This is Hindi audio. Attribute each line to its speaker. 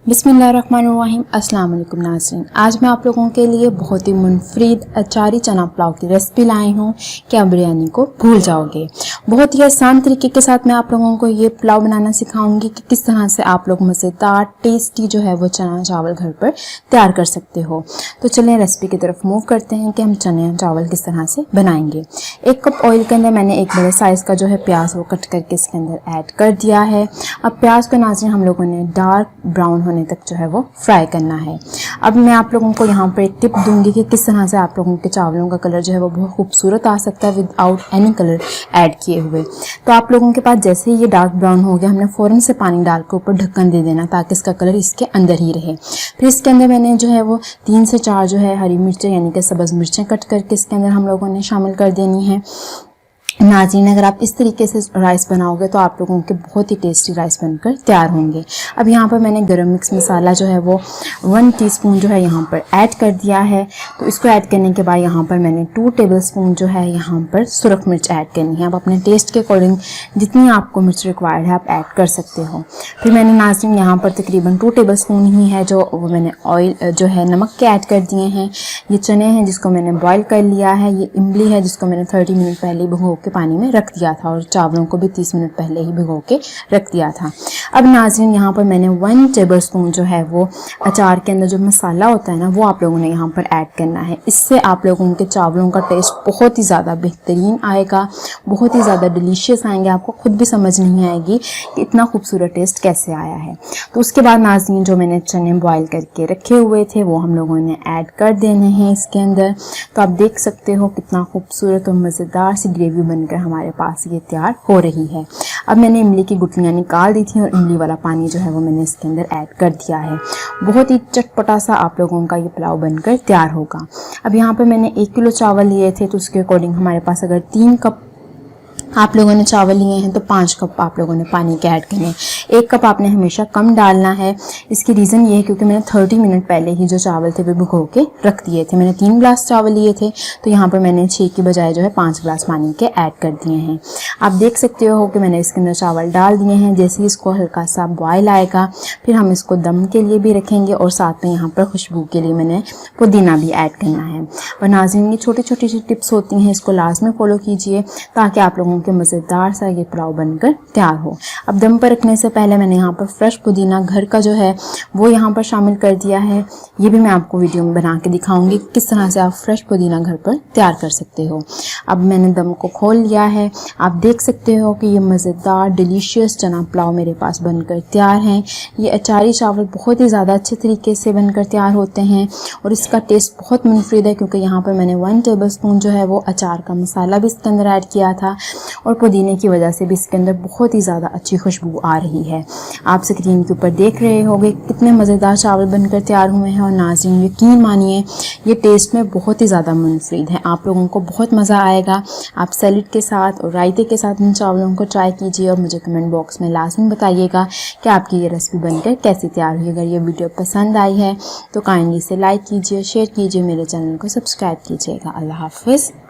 Speaker 1: बिस्मिल्लाहिर्रहमानिर्रहीम। अस्सलाम वालेकुम नाज़रीन, आज मैं आप लोगों के लिए बहुत ही मुनफरिद अचारी चना पुलाव की रेसिपी लाई हूँ कि आप बिरयानी को भूल जाओगे। बहुत ही आसान तरीके के साथ मैं आप लोगों को ये पुलाव बनाना सिखाऊंगी कि किस तरह से आप लोग मज़ेदार टेस्टी जो है वो चना चावल घर पर तैयार कर सकते हो। तो चलें रेसिपी की तरफ मूव करते हैं कि हम चने चावल किस तरह से बनाएंगे। 1 कप ऑयल के अंदर मैंने एक बड़े साइज़ का जो है प्याज वो कट करके इसके अंदर ऐड कर दिया है। अब प्याज को नाज़रीन हम लोगों ने डार्क ब्राउन होने तक जो है वो फ्राई करना है। अब मैं आप लोगों को यहाँ पर एक टिप दूंगी कि किस तरह से आप लोगों के चावलों का कलर जो है वो बहुत खूबसूरत आ सकता है विदाउट एनी कलर ऐड किए हुए। तो आप लोगों के पास जैसे ही ये डार्क ब्राउन हो गया, हमने फ़ौरन से पानी डाल के ऊपर ढक्कन दे देना ताकि इसका कलर इसके अंदर ही रहे। फिर इसके अंदर मैंने जो है वो 3 से 4 जो है हरी मिर्चें यानी कि सब्ज़ मिर्चें कट करके इसके अंदर हम लोगों ने शामिल कर देनी है। नाज़रीन, अगर आप इस तरीके से राइस बनाओगे तो आप लोगों के बहुत ही टेस्टी राइस बनकर तैयार होंगे। अब यहाँ पर मैंने गरम मिक्स मसाला जो है वो 1 टीस्पून जो है यहाँ पर ऐड कर दिया है। तो इसको ऐड करने के बाद यहाँ पर मैंने 2 टेबलस्पून जो है यहाँ पर सुरख मिर्च ऐड करनी है। आप अपने टेस्ट के अकॉर्डिंग जितनी आपको मिर्च रिक्वायर्ड है आप ऐड कर सकते हो। फिर मैंने नाज़रीन यहाँ पर तकरीबन 2 टेबलस्पून ही है जो वो मैंने ऑयल जो है नमक के ऐड कर दिए हैं। ये चने हैं जिसको मैंने बॉयल कर लिया है। ये इमली है जिसको मैंने 30 मिनट पहले भिगो के पानी में रख दिया था और चावलों को भी 30 मिनट पहले ही भिगो के रख दिया था। अब नाज़रीन यहाँ पर मैंने 1 टेबलस्पून जो है वो अचार के अंदर जो मसाला होता है ना वो आप लोगों ने यहाँ पर ऐड करना है। इससे आप लोगों के चावलों का टेस्ट बहुत ही ज़्यादा बेहतरीन आएगा, बहुत ही ज़्यादा डिलीशियस आएंगे। आपको खुद भी समझ नहीं आएगी कि इतना खूबसूरत टेस्ट कैसे आया है। तो उसके बाद नाज़रीन जो मैंने चने बॉयल करके रखे हुए थे वो हम लोगों ने ऐड कर देने हैं इसके अंदर। तो आप देख सकते हो कितना खूबसूरत और मज़ेदार सी ग्रेवी बनकर हमारे पास ये तैयार हो रही है। अब मैंने इमली की गुठलियाँ निकाल दी थी और इमली वाला पानी जो है वो मैंने इसके अंदर ऐड कर दिया है। बहुत ही चटपटा सा आप लोगों का ये पुलाव बनकर तैयार होगा। अब यहाँ पर मैंने 1 किलो चावल लिए थे तो उसके अकॉर्डिंग हमारे पास अगर 3 कप आप लोगों ने चावल लिए हैं तो 5 कप आप लोगों ने पानी के ऐड करने। 1 कप आपने हमेशा कम डालना है। इसकी रीज़न ये है क्योंकि मैंने 30 मिनट पहले ही जो चावल थे वो भिगो के रख दिए थे। मैंने 3 गिलास चावल लिए थे तो यहाँ पर मैंने 6 की बजाय जो है 5 गिलास पानी के ऐड कर दिए हैं। आप देख सकते हो कि मैंने इसके अंदर चावल डाल दिए हैं। जैसे ही इसको हल्का सा बॉयल आएगा फिर हम इसको दम के लिए भी रखेंगे और साथ में यहाँ पर खुशबू के लिए मैंने पुदीना भी ऐड करना है। और नाज़रीन, ये छोटी छोटी सी टिप्स होती हैं, इसको लास्ट में फॉलो कीजिए ताकि आप लोगों के मज़ेदार सा ये पुलाव बनकर तैयार हो। अब दम पर रखने से पहले मैंने यहाँ पर फ्रेश पुदीना घर का जो है वो यहाँ पर शामिल कर दिया है। ये भी मैं आपको वीडियो में बना के दिखाऊंगी किस तरह से आप फ्रेश पुदीना घर पर तैयार कर सकते हो। अब मैंने दम को खोल लिया है। आप देख सकते हो कि ये मज़ेदार डिलीशियस चना पुलाव मेरे पास बनकर तैयार हैं। ये अचारी चावल बहुत ही ज़्यादा अच्छे तरीके से बनकर तैयार होते हैं और इसका टेस्ट बहुत मुनफरिद है क्योंकि यहाँ पर मैंने 1 टेबलस्पून जो है वो अचार का मसाला भी इसके अंदर ऐड किया था और पुदीने की वजह से भी इसके अंदर बहुत ही ज़्यादा अच्छी खुशबू आ रही है। आप स्क्रीन के ऊपर देख रहे होंगे कितने मज़ेदार चावल बनकर तैयार हुए हैं और नाज़रीन यकीन मानिए ये टेस्ट में बहुत ही ज़्यादा मुनफरिद है। आप लोगों को बहुत मज़ा आएगा। आप सैलेड के साथ और रायते के साथ इन चावलों को ट्राई कीजिए और मुझे कमेंट बॉक्स में लाजमी बताइएगा कि आपकी ये रेसिपी बनकर कैसी तैयार हुई। अगर ये वीडियो पसंद आई है तो काइंडली इसे लाइक कीजिए, शेयर कीजिए, मेरे चैनल को सब्सक्राइब कीजिएगा। अल्लाह हाफ़िज़।